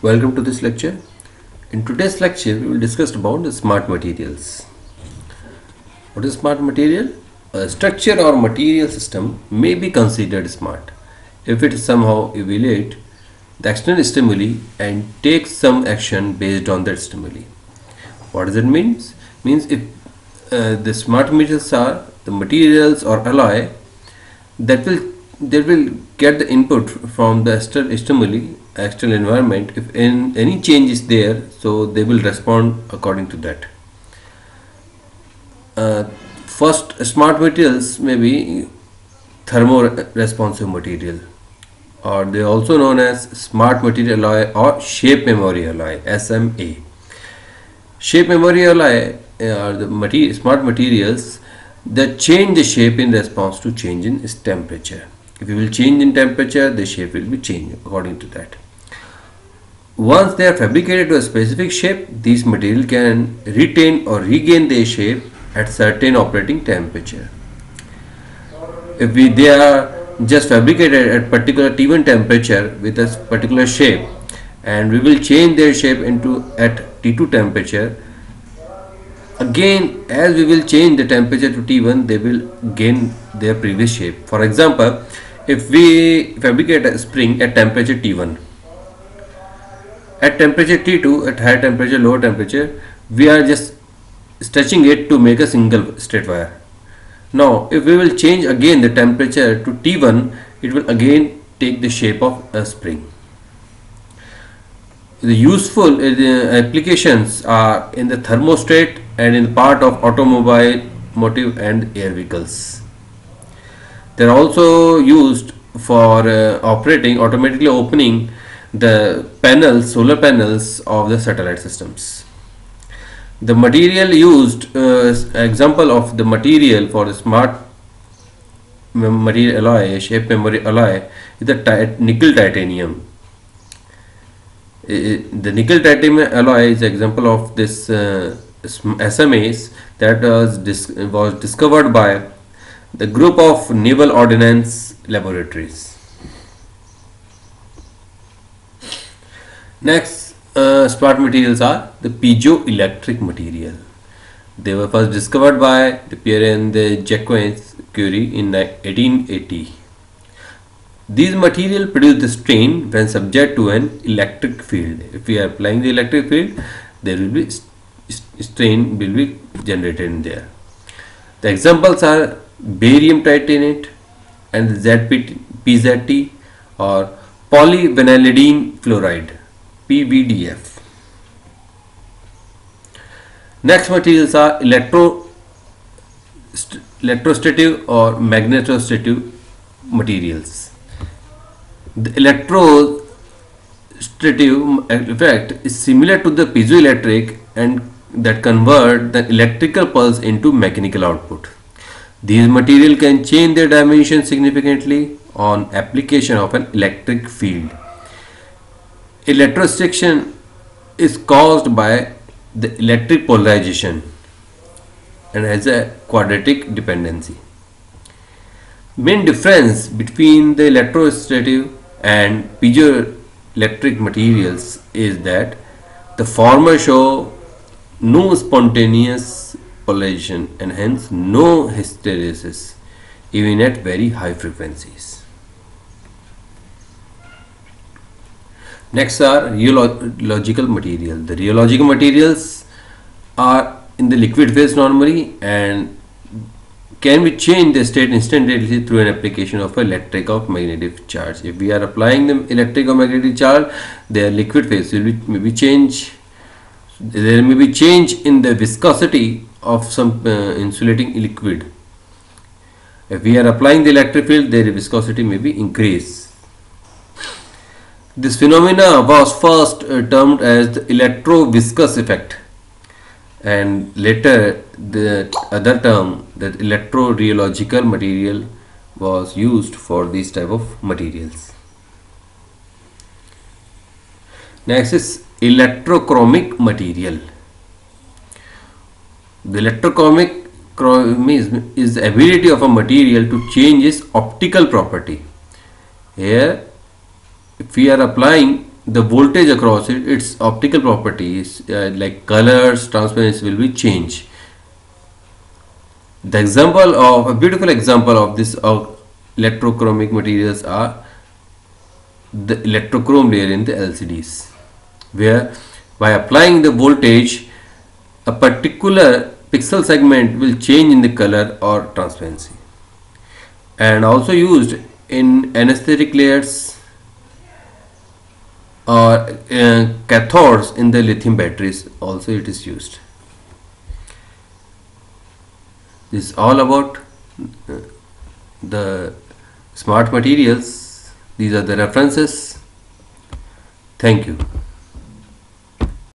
Welcome to this lecture. In today's lecture, we will discuss about the smart materials. What is smart material? A structure or material system may be considered smart if it somehow evaluates the external stimuli and takes some action based on that stimuli. What does it mean? Means if the smart materials are the materials or alloy that will get the input from the external stimuli, external environment. If any change is there, so they will respond according to that. First, smart materials may be thermo-responsive material, or they are also known as smart material alloy or shape memory alloy (SMA). Shape memory alloy are the smart materials that change the shape in response to change in its temperature. If you will change in temperature, the shape will be changed according to that. Once they are fabricated to a specific shape, these materials can retain or regain their shape at certain operating temperature. If they are just fabricated at particular T1 temperature with a particular shape, and we will change their shape into at T2 temperature, again as we will change the temperature to T1, they will gain their previous shape. For example, if we fabricate a spring at temperature T1, at temperature T2, at higher temperature, lower temperature, we are just stretching it to make a single straight wire. Now if we will change again the temperature to T1, it will again take the shape of a spring. The useful applications are in the thermostat and in the part of automobile, motive and air vehicles. They are also used for automatically opening the panels, solar panels of the satellite systems. The material used, example of the material for the smart material alloy, shape memory alloy, is the nickel titanium. The nickel titanium alloy is example of this SMAs that was discovered by the group of Naval Ordnance Laboratories. Next, smart materials are the piezoelectric material. They were first discovered by Pierre and Jacques Curie in 1880. These materials produce the strain when subject to an electric field. If we are applying the electric field, there will be strain will be generated in there. The examples are barium titanate and ZPZT or polyvinylidene fluoride (PVDF). Next materials are electrostatic or magnetostatic materials. The electrostatic effect is similar to the piezoelectric and that convert the electrical pulse into mechanical output. These materials can change their dimension significantly on application of an electric field. Electrostatic is caused by the electric polarization and has a quadratic dependency. Main difference between the electrostatic and piezoelectric materials is that the former show no spontaneous polarization and hence no hysteresis even at very high frequencies. Next are rheological materials. The rheological materials are in the liquid phase normally and can be changed the state instantaneously through an application of electric or magnetic charge. If we are applying the electric or magnetic charge, their liquid phase will be maybe change. There may be change in the viscosity of some insulating liquid. If we are applying the electric field, their viscosity may be increased. This phenomena was first termed as the electroviscous effect, and later the other term, that electrorheological material, was used for these type of materials. Next is electrochromic material. The electrochromism is the ability of a material to change its optical property. Here if we are applying the voltage across it, its optical properties like colors, transparency will be changed. The example of a beautiful example of this electrochromic materials are the electrochrome layer in the LCDs, where by applying the voltage, a particular pixel segment will change in the color or transparency. And also used in anesthetic layers or cathodes in the lithium batteries, also it is used. This is all about the smart materials. These are the references. Thank you.